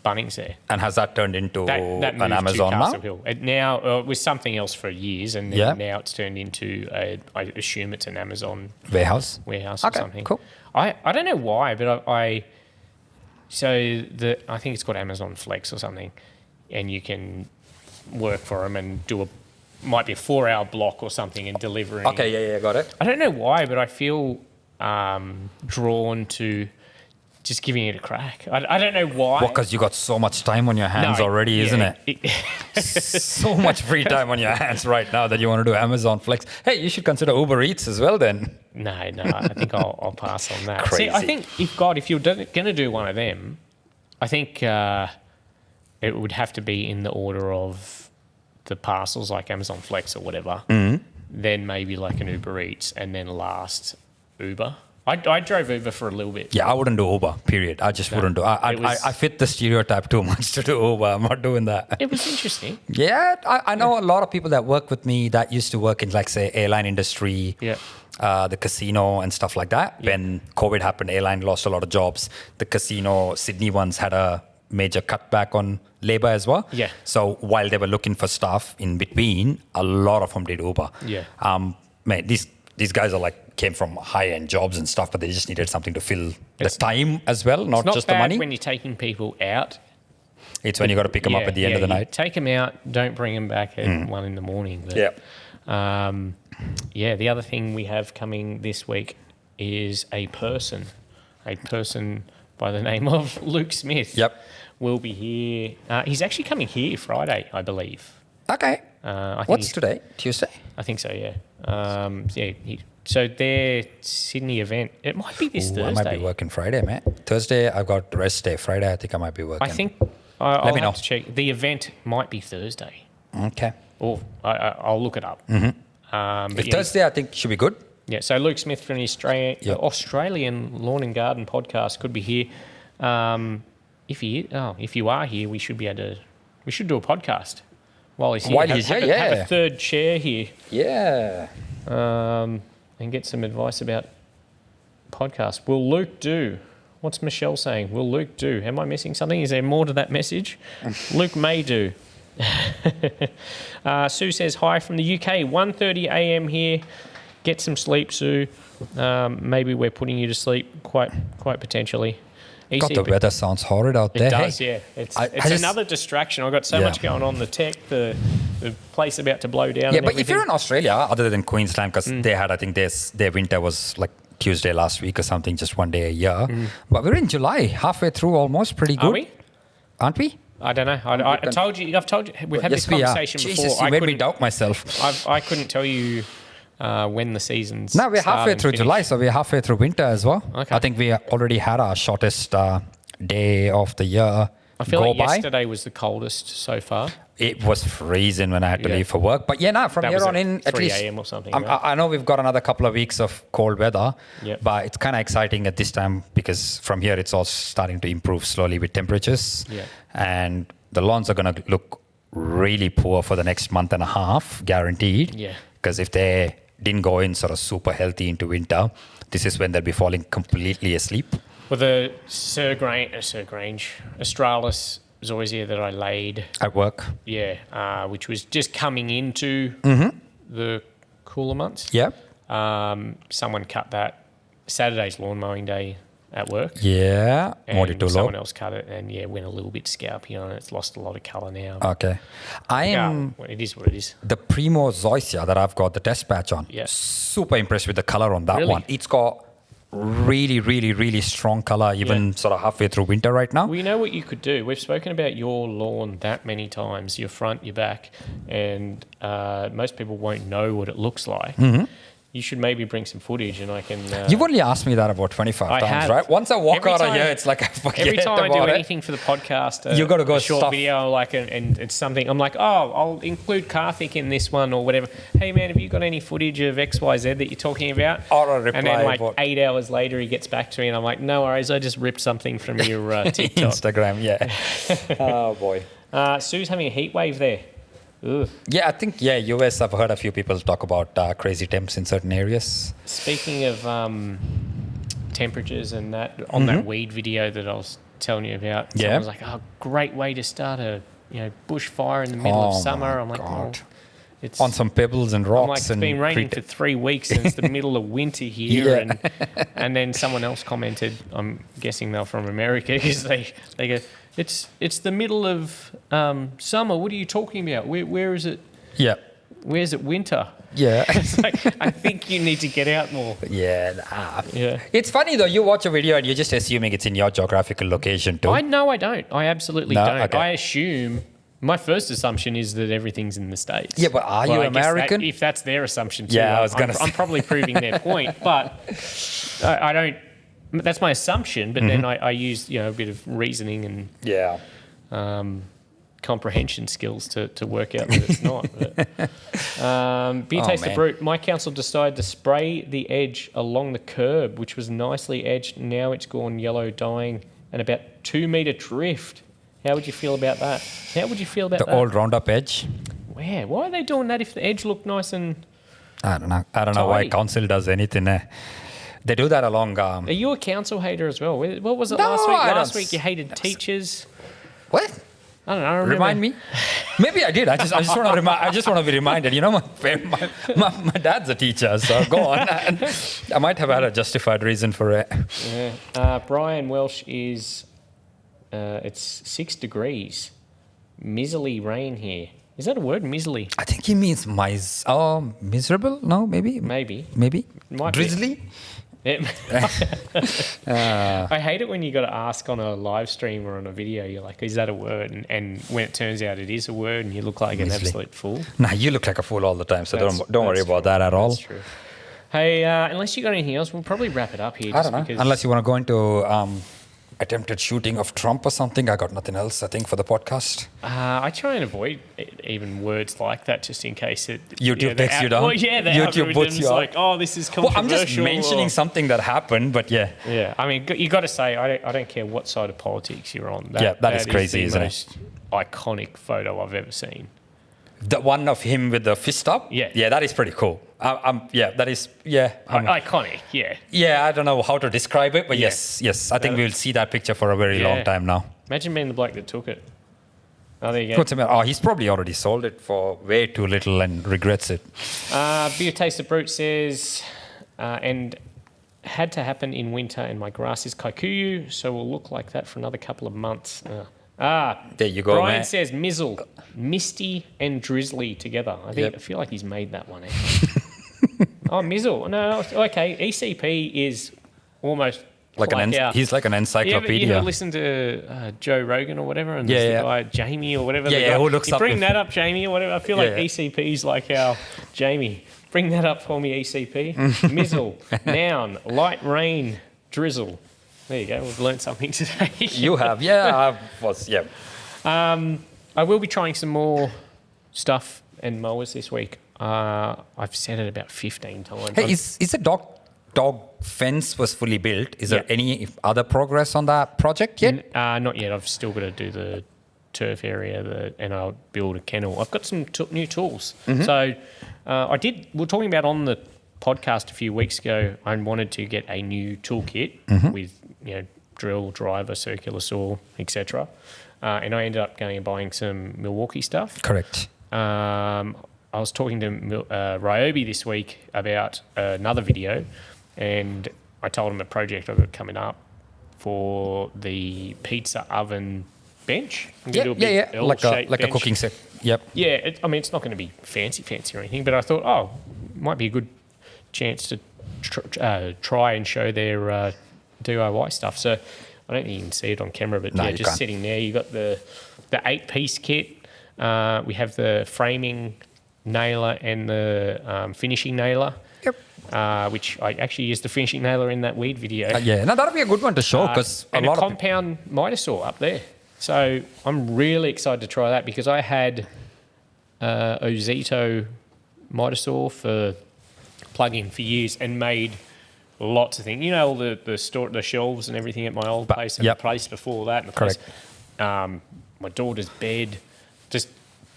Bunnings there. And has that turned into That an moved Amazon to now? Castle Hill. It now it was something else for years, and then now it's turned into I assume it's an Amazon Warehouse? warehouse Okay, or something. cool. I don't know why, but I think it's called Amazon Flex or something, and you can work for them and do might be a 4-hour block or something and delivering. Okay, yeah, got it. I don't know why, but I feel drawn to just giving it a crack. I don't know why. Well, because you got so much time on your hands already, isn't it? So much free time on your hands right now that you want to do Amazon Flex. Hey, you should consider Uber Eats as well then. No, I think I'll pass on that. Crazy. See, I think if you're going to do one of them, I think it would have to be in the order of the parcels like Amazon Flex or whatever. Then maybe like an Uber Eats, and then last Uber. I drove Uber for a little bit. Yeah, I wouldn't do Uber, period. I just wouldn't do I fit the stereotype too much to do Uber. I'm not doing that. It was interesting. Yeah, I know a lot of people that work with me that used to work in, like, say, airline industry, the casino and stuff like that. Yeah. When COVID happened, airline lost a lot of jobs. The casino, Sydney ones, had a major cutback on labor as well. Yeah. So while they were looking for staff in between, a lot of them did Uber. Yeah. Man, these guys are came from high-end jobs and stuff, but they just needed something to fill the time as well, not It's just not the money. bad when you're taking people out. It's when you got to pick them up at the end of the you night. Take them out. Don't bring them back at 1 a.m. But, the other thing we have coming this week is a person by the name of Luke Smith. Yep. Will be here. He's actually coming here Friday, I believe. Okay. I think What's today? Tuesday? I think so, yeah. So their Sydney event, it might be this Thursday. I might be working Friday, man. Thursday, I've got rest day. Friday, I think I might be working. I think I'll Let me have know. to check. The event might be Thursday. Okay. Or I'll look it up. If Thursday, I think should be good. Yeah, so Luke Smith from the Australian Lawn and Garden podcast could be here. If you are here, we should do a podcast while he's here. While he's here, have a third chair here. Yeah. And get some advice about podcast. Will Luke do? What's Michelle saying? Will Luke do? Am I missing something? Is there more to that message? Luke may do. Sue says, hi from the UK. 1:30 a.m. here. Get some sleep, Sue. Maybe we're putting you to sleep quite potentially. God, the weather sounds horrid out there. It does, yeah. It's another distraction. I've got so much going on. The tech, the place about to blow down. Yeah, but if you're in Australia, other than Queensland, because they had, I think their winter was like Tuesday last week or something, just one day a year. But we're in July, halfway through almost, pretty good. Are we? Aren't we? I don't know. I've told you. We've had this conversation before. Jesus, you made me doubt myself. I couldn't tell you when the season's. No, we're halfway through July, so we're halfway through winter as well. Okay. I think we already had our shortest day of the year. I feel like yesterday was the coldest so far. It was freezing when I had to leave for work. But from that here was on in, at 3 least. a.m. or something. I know we've got another couple of weeks of cold weather, but it's kind of exciting at this time because from here it's all starting to improve slowly with temperatures. Yeah. And the lawns are going to look really poor for the next month and a half, guaranteed. Yeah. Because if they didn't go in sort of super healthy into winter, this is when they'll be falling completely asleep. Well, the Sirgrange, Australis zoysia that I laid at work, which was just coming into the cooler months. Yeah. Someone cut that Saturday's lawn mowing day at work. Yeah. And someone else cut it and went a little bit scalpy on it. It's lost a lot of colour now. Okay. It is what it is. The Primo zoysia that I've got the test patch on. Yeah. Super impressed with the colour on that Really? one. It's got really, really, really strong colour, even sort of halfway through winter right now. Well, you know what you could do? We've spoken about your lawn that many times, your front, your back, and most people won't know what it looks like. You should maybe bring some footage and I can... You've only asked me that about 25 times, right? Once I walk out of here, it's like I forget every time I do about anything for the podcast, you got to go a short video, and it's something, I'm like, I'll include Karthik in this one or whatever. Hey, man, have you got any footage of XYZ that you're talking about? Or a reply. And then like 8 hours later, he gets back to me and I'm like, no worries, I just ripped something from your TikTok. Instagram, yeah. Oh, boy. Sue's having a heat wave there. Ugh. Yeah, I think, US, I've heard a few people talk about crazy temps in certain areas. Speaking of temperatures and that, on that weed video that I was telling you about, someone was like, great way to start a bushfire in the middle of summer. I'm like, it's on some pebbles and rocks. I'm like, it's been raining for 3 weeks and it's the middle of winter here. And then someone else commented, I'm guessing they're from America, because they go, it's the middle of summer. What are you talking about? Where is it? Yeah. Where's it winter? Yeah. It's like, I think you need to get out more. Yeah. Yeah. It's funny though, you watch a video and you're just assuming it's in your geographical location too. I don't. I absolutely don't. Okay. I assume, my first assumption is that everything's in the States. Yeah, but are you American? If that's their assumption too, yeah, I'm probably proving their point. But I don't, that's my assumption, but then I use a bit of reasoning and comprehension skills to work out that it's not. Beer Taster Brute. My council decided to spray the edge along the curb, which was nicely edged. Now it's gone yellow, dying, and about 2 metre drift. How would you feel about that? The old roundup edge? Why are they doing that if the edge looked nice and... I don't know why council does anything. They do that along... Are you a council hater as well? What was it No, last week? I Last don't week you hated teachers. What? I don't know. Remind me? Maybe I did. I just want to be reminded. My dad's a teacher, so go on. I might have had a justified reason for it. Yeah. Brian Welsh is... it's 6 degrees. Miserly rain here. Is that a word, miserly? I think he means miserable? No, maybe? Maybe. Might Drizzly? Be. I hate it when you got to ask on a live stream or on a video, you're like, is that a word? And when it turns out it is a word and you look like an absolute fool. Nah, you look like a fool all the time, so don't worry about that at all. That's true. Hey, unless you got anything else, we'll probably wrap it up here. I don't know. Unless you want to go into attempted shooting of Trump or something. I got nothing else, I think, for the podcast. I try and avoid even words like that just in case it... YouTube takes you down? Well, yeah, the YouTube puts you like, this is controversial. Well, I'm just mentioning something that happened, but yeah. Yeah, I mean, you got to say, I don't care what side of politics you're on. That is crazy, isn't it? Iconic photo I've ever seen. The one of him with the fist up? Yeah, that is pretty cool. Iconic, yeah. Yeah, I don't know how to describe it, but yes. I think we'll see that picture for a very long time now. Imagine being the bloke that took it. Oh, there you go. What's the matter? Oh, he's probably already sold it for way too little and regrets it. Beer Taste of Brute says, and had to happen in winter, and my grass is kikuyu, so will look like that for another couple of months. There you go, Brian man. says Mizzle, misty and drizzly together. I feel like he's made that one. Oh, Mizzle. No, okay. ECP is almost he's like an encyclopedia. You ever listen to Joe Rogan or whatever, and there's the guy Jamie or whatever. Who looks up? Bring that up, Jamie, or whatever. I feel like ECP's like our Jamie. Bring that up for me, ECP. Mizzle, noun, light rain, drizzle. There you go. We've learned something today. You have, I will be trying some more stuff and mowers this week. I've said it about 15 times. Hey, is the dog fence was fully built? Is there any other progress on that project yet? Not yet. I've still got to do the turf area and I'll build a kennel. I've got some new tools. Mm-hmm. So we were talking about on the podcast a few weeks ago, I wanted to get a new toolkit with drill, driver, circular saw, etc. And I ended up going and buying some Milwaukee stuff. Correct. I was talking to Ryobi this week about another video, and I told him a project I've got coming up for the pizza oven bench. Like a cooking set. Yep. Yeah, it's not going to be fancy or anything, but I thought, it might be a good chance to try and show their DIY stuff. So I don't think you can see it on camera, but just sitting there, you got the 8-piece kit. We have the framing nailer and the finishing nailer. Yep. Which I actually used the finishing nailer in that weed video. That'll be a good one to show because a compound miter saw up there. So I'm really excited to try that because I had Ozito miter saw for plug-in for years and made lots of things. You know, all the shelves and everything at my old place and the place before that. And the place, my daughter's bed, just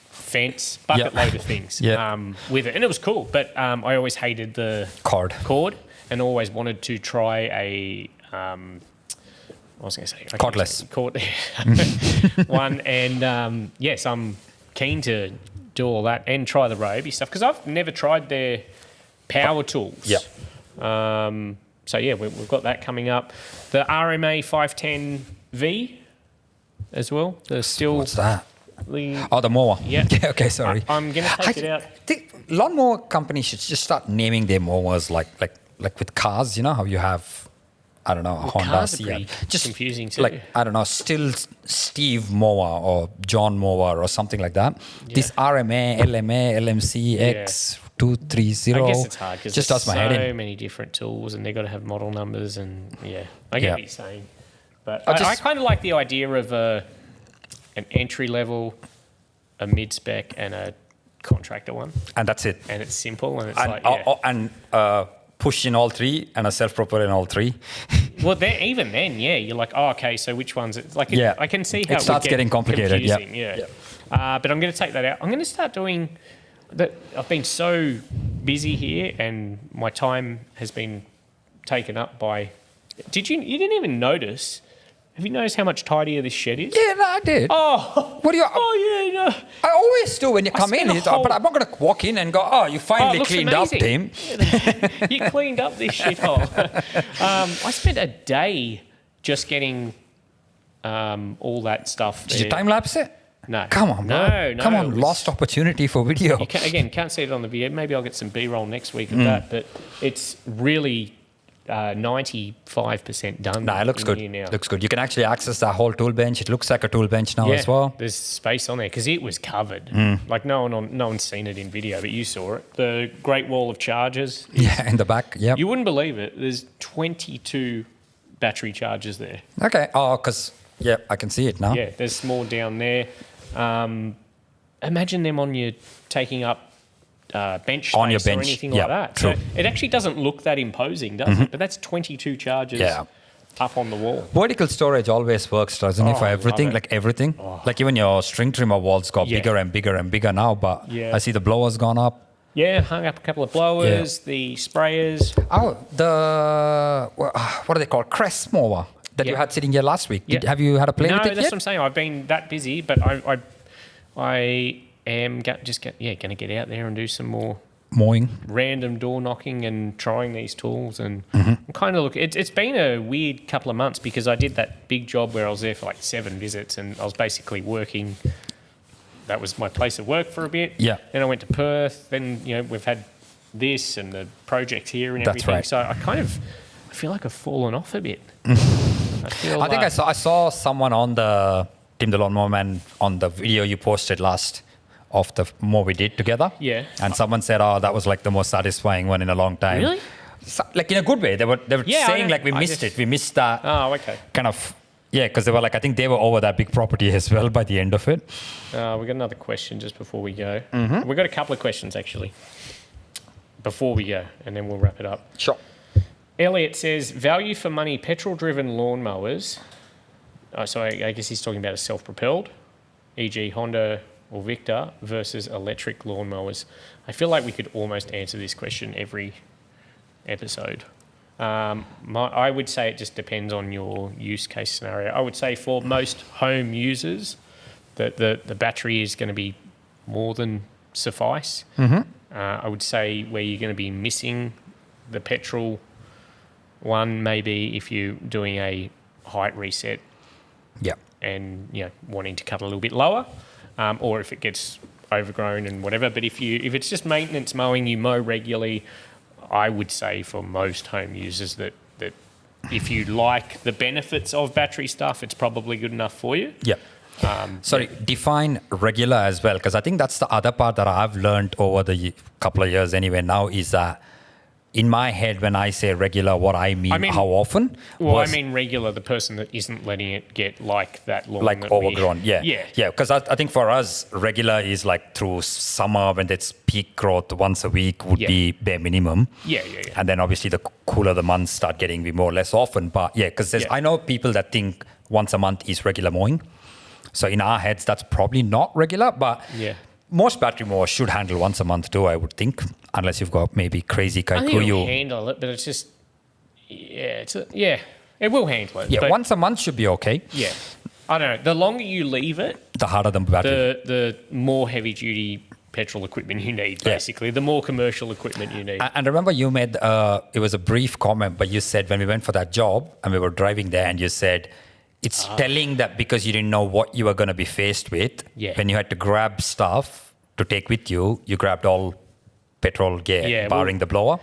fence, bucket load of things with it. And it was cool, but I always hated the cord and always wanted to try a... I was going to say... Cordless. One. And yes, I'm keen to do all that and try the Ryobi stuff because I've never tried their power tools. Yeah. So, we've got that coming up. The RMA 510V as well. What's that? The mower. Yeah. Okay, sorry. I'm going to take it out. Lawnmower companies should just start naming their mowers like with cars, you know, how you have... I don't know, Honda cars are pretty confusing too. Like, I don't know, still Steve Mower or John Mower or something like that. Yeah. This RMA, LMA, LMC, X230. I guess it's hard because there's so many different tools and they've got to have model numbers and I get what you're saying. But I kind of like the idea of an entry level, a mid-spec and a contractor one. And that's it. And it's simple and it's push in all three and a self-propel in all three. Well, even then, you're like, okay, so which one's it? Like, I can see how it starts getting complicated. But I'm going to take that out. I'm going to start doing that. I've been so busy here, and my time has been taken up by. You didn't even notice? Have you noticed how much tidier this shed is? Yeah, no, I did. Oh, what do you? No. I always do when you come in, but I'm not going to walk in and go, you finally cleaned up, Tim. You cleaned up this shithole. I spent a day just getting all that stuff. Did you time lapse it? No. Come on, bro. No. Come on, lost opportunity for video. You can't see it on the video. Maybe I'll get some B-roll next week of that, but it's really 95% done. No, it looks good. Looks good. You can actually access that whole tool bench. It looks like a tool bench now as well. There's space on there because it was covered. Like no one's seen it in video, but you saw it. The Great Wall of Chargers. In the back. Yeah. You wouldn't believe it. There's 22 battery chargers there. Okay. Oh, because I can see it now. Yeah, there's more down there. Imagine them on you taking up bench space on your bench or anything like that. True. So it actually doesn't look that imposing, does it? But that's 22 charges up on the wall. Vertical storage always works, doesn't it, for I everything? love it. Like everything. Like even your string trimmer walls got Yeah. bigger and bigger and bigger now, but Yeah. I see the blower's gone up. Yeah, hung up a couple of blowers, the sprayers. Oh, what are they called? Crest mower that you Yeah. had sitting here last week. Yeah. Have you had a play No, with it that's yet? what I'm saying. I've been that busy, but I am going to get out there and do some more Mowing. random door knocking and trying these tools. And Mm-hmm. I'm kind of it's been a weird couple of months because I did that big job where I was there for like 7 visits and I was basically working. That was my place of work for a bit. Yeah. Then I went to Perth. Then, we've had this and the projects here and That's everything. right. So I feel like I've fallen off a bit. I think I saw someone on the Tim the Lawnmower Man on the video you posted last of the mow we did together. Yeah. And someone said, "Oh, that was like the most satisfying one in a long time." Really? Like in a good way. They were Yeah, I saying know. like we I missed just- it. We missed that Oh, okay. kind of. Yeah, because they were like, I think they were over that big property as well by the end of it. We got another question just before we go. Mm-hmm. We've got a couple of questions actually before we go, and then we'll wrap it up. Sure. Elliot says, value for money petrol-driven lawnmowers. Oh, so I guess he's talking about a self-propelled, e.g. Honda or Victor versus electric lawnmowers. I feel like we could almost answer this question every episode. I would say it just depends on your use case scenario. I would say for most home users, the battery is going to be more than suffice. I would say where you're going to be missing the petrol one, maybe if you're doing a height reset Yeah. and wanting to cut a little bit lower, or if it gets overgrown and whatever. But if it's just maintenance mowing, you mow regularly, I would say for most home users that if you like the benefits of battery stuff, it's probably good enough for you. Yeah. Define regular as well, because I think that's the other part that I've learned over the couple of years anyway now is that in my head, when I say regular, what I mean how often? Well, I mean regular, the person that isn't letting it get like that lawn. Like that overgrown, yeah. Yeah. Yeah, because I think for us, regular is like through summer when it's peak growth once a week would be bare minimum. Yeah. And then obviously the cooler the months start getting be more or less often. But yeah, because I know people that think once a month is regular mowing. So in our heads, that's probably not regular, but most battery mowers should handle once a month too, I would think, unless you've got maybe crazy I think it'll Kikuyu. handle it, but it's just, it will handle it. Yeah, but once a month should be okay. Yeah. I don't know. The longer you leave it, The harder the battery. the more heavy duty petrol equipment you need, basically. The more commercial equipment you need. And remember you made, it was a brief comment, but you said when we went for that job and we were driving there and you said, it's telling that because you didn't know what you were going to be faced with, when you had to grab stuff to take with you, you grabbed all petrol gear, barring the blower.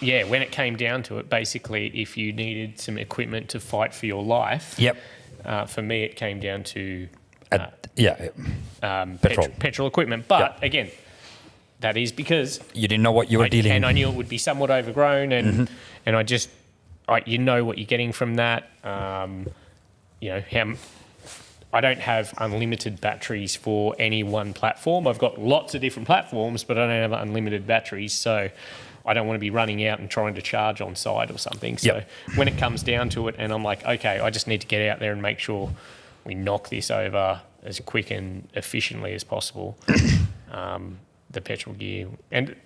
Yeah, when it came down to it, basically, if you needed some equipment to fight for your life, for me, it came down to petrol equipment. But again, that is because you didn't know what you were dealing with. And I knew it would be somewhat overgrown, and I just, you know what you're getting from that. I don't have unlimited batteries for any one platform. I've got lots of different platforms, but I don't have unlimited batteries. So I don't want to be running out and trying to charge on site or something. So when it comes down to it and I'm like, okay, I just need to get out there and make sure we knock this over as quick and efficiently as possible, the petrol gear. And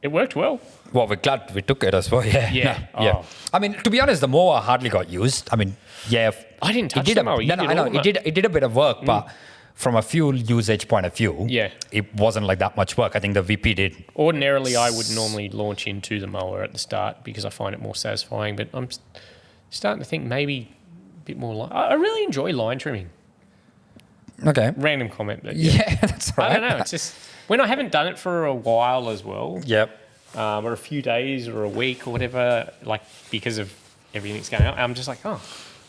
it worked well. Well, we're glad we took it as well. Yeah. Oh. I mean, to be honest, the mower hardly got used. I mean, I didn't touch the mower. I know. It did a bit of work, but from a fuel usage point of view, it wasn't like that much work. I think the VP did. Ordinarily, I would normally launch into the mower at the start because I find it more satisfying, but I'm starting to think maybe a bit more I really enjoy line trimming. Okay. Random comment, but that's right. I don't know. It's just when I haven't done it for a while as well. Or a few days or a week or whatever, like because of everything that's going on, I'm just like,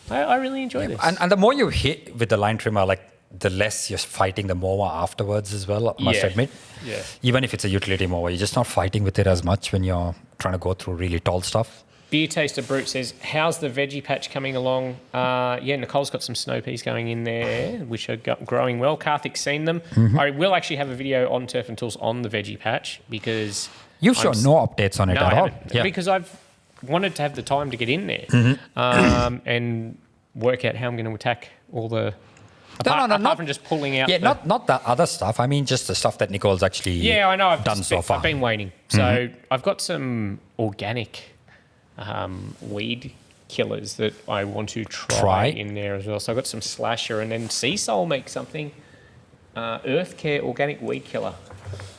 I really enjoy this. And the more you hit with the line trimmer, like the less you're fighting the mower afterwards as well, I must admit. Yeah. Even if it's a utility mower, you're just not fighting with it as much when you're trying to go through really tall stuff. Beer Taster Brute says, how's the veggie patch coming along? Nicole's got some snow peas going in there, which are growing well. Karthik's seen them. I will actually have a video on Turf and Tools on the veggie patch because... You've shown no updates on it at all. Because I've wanted to have the time to get in there and work out how I'm going to attack all the... Apart from just pulling out... Yeah, not the other stuff. I mean, just the stuff that Nicole's actually I know. I've been waiting. So I've got some organic weed killers that I want to try in there as well. So I've got some Slasher, and then Sea Soul makes something, Earth Care Organic Weed Killer.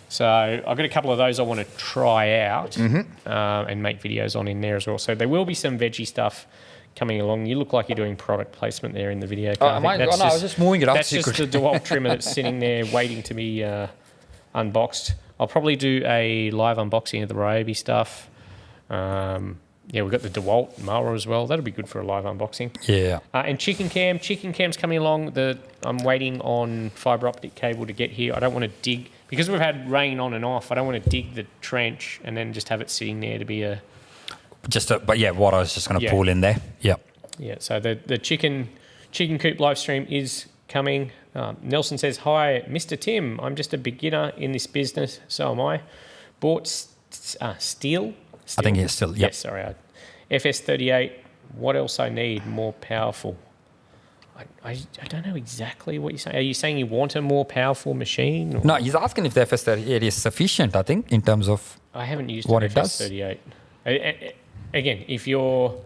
So I've got a couple of those I want to try out and make videos on in there as well. So there will be some veggie stuff coming along. You look like you're doing product placement there in the video. I was just moving it up. That's just the DeWalt trimmer that's sitting there waiting to be unboxed. I'll probably do a live unboxing of the Ryobi stuff. We've got the DeWalt mower as well. That'll be good for a live unboxing. Yeah. And Chicken Cam's coming along. I'm waiting on fibre optic cable to get here. I don't want to dig... Because we've had rain on and off, I don't want to dig the trench and then just have it sitting there to be a... water is just going to pool in there. Yeah. Yeah, so the chicken coop live stream is coming. Nelson says, "Hi, Mr. Tim. I'm just a beginner in this business. So am I. Bought steel. I think it's still, Yes, sorry. FS38. What else I need? More powerful." I don't know exactly what you're saying. Are you saying you want a more powerful machine? Or? No, he's asking if the FS38 is sufficient, I think, in terms of I haven't used what an it does. FS38. Again, if you're...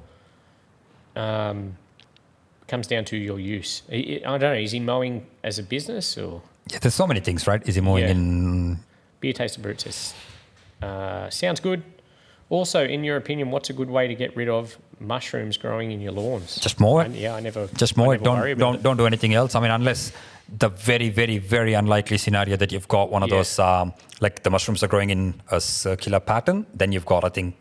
comes down to your use. I don't know, is he mowing as a business or... Yeah, there's so many things, right? Is he mowing in... Beer Taster Brute says, sounds good. Also, in your opinion, what's a good way to get rid of mushrooms growing in your lawns? Just mow it. I never... Just mow it. Don't do anything else. I mean, unless the very, very, very unlikely scenario that you've got one of those, like the mushrooms are growing in a circular pattern, then you've got, I think,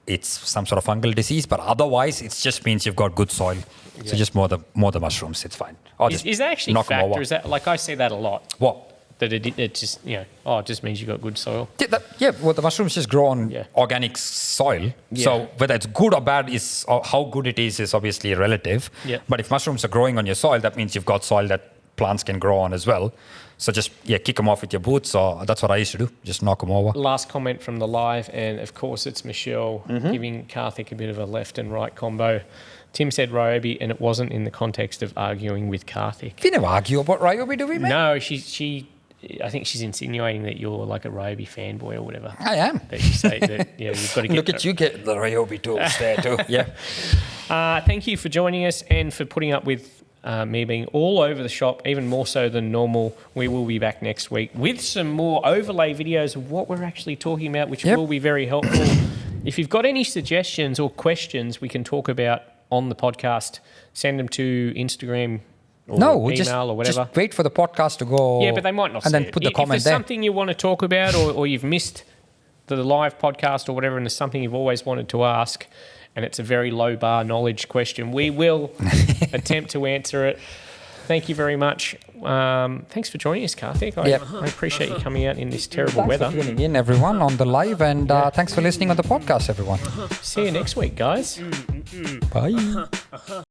it's some sort of fungal disease. But otherwise, it just means you've got good soil. Yeah. So just mow the mushrooms. It's fine. Is that actually a fact, or is that, like I say that a lot? What? That it just, it just means you've got good soil. Well, the mushrooms just grow on organic soil. Yeah. So whether it's good or bad or how good it is obviously relative. Yeah. But if mushrooms are growing on your soil, that means you've got soil that plants can grow on as well. So just, kick them off with your boots. Or that's what I used to do. Just knock them over. Last comment from the live, and of course it's Michelle giving Karthik a bit of a left and right combo. Tim said Ryobi, and it wasn't in the context of arguing with Karthik. We never argue about Ryobi, do we, mate? No, I think she's insinuating that you're like a Ryobi fanboy or whatever. I am. That you say that you've got to get... Look at you get the Ryobi tools there too. Yeah. Thank you for joining us and for putting up with me being all over the shop, even more so than normal. We will be back next week with some more overlay videos of what we're actually talking about, which will be very helpful. If you've got any suggestions or questions we can talk about on the podcast, send them to Instagram or email or whatever. Just wait for the podcast to go. Yeah, but they might not and see then it. Put the comment there. If there's something you want to talk about or you've missed the live podcast or whatever, and there's something you've always wanted to ask, and it's a very low bar knowledge question, we will attempt to answer it. Thank you very much. Thanks for joining us, Karthik. I appreciate you coming out in this terrible weather. Thanks for tuning in, everyone, on the live, and thanks for listening on the podcast, everyone. See you next week, guys. Bye.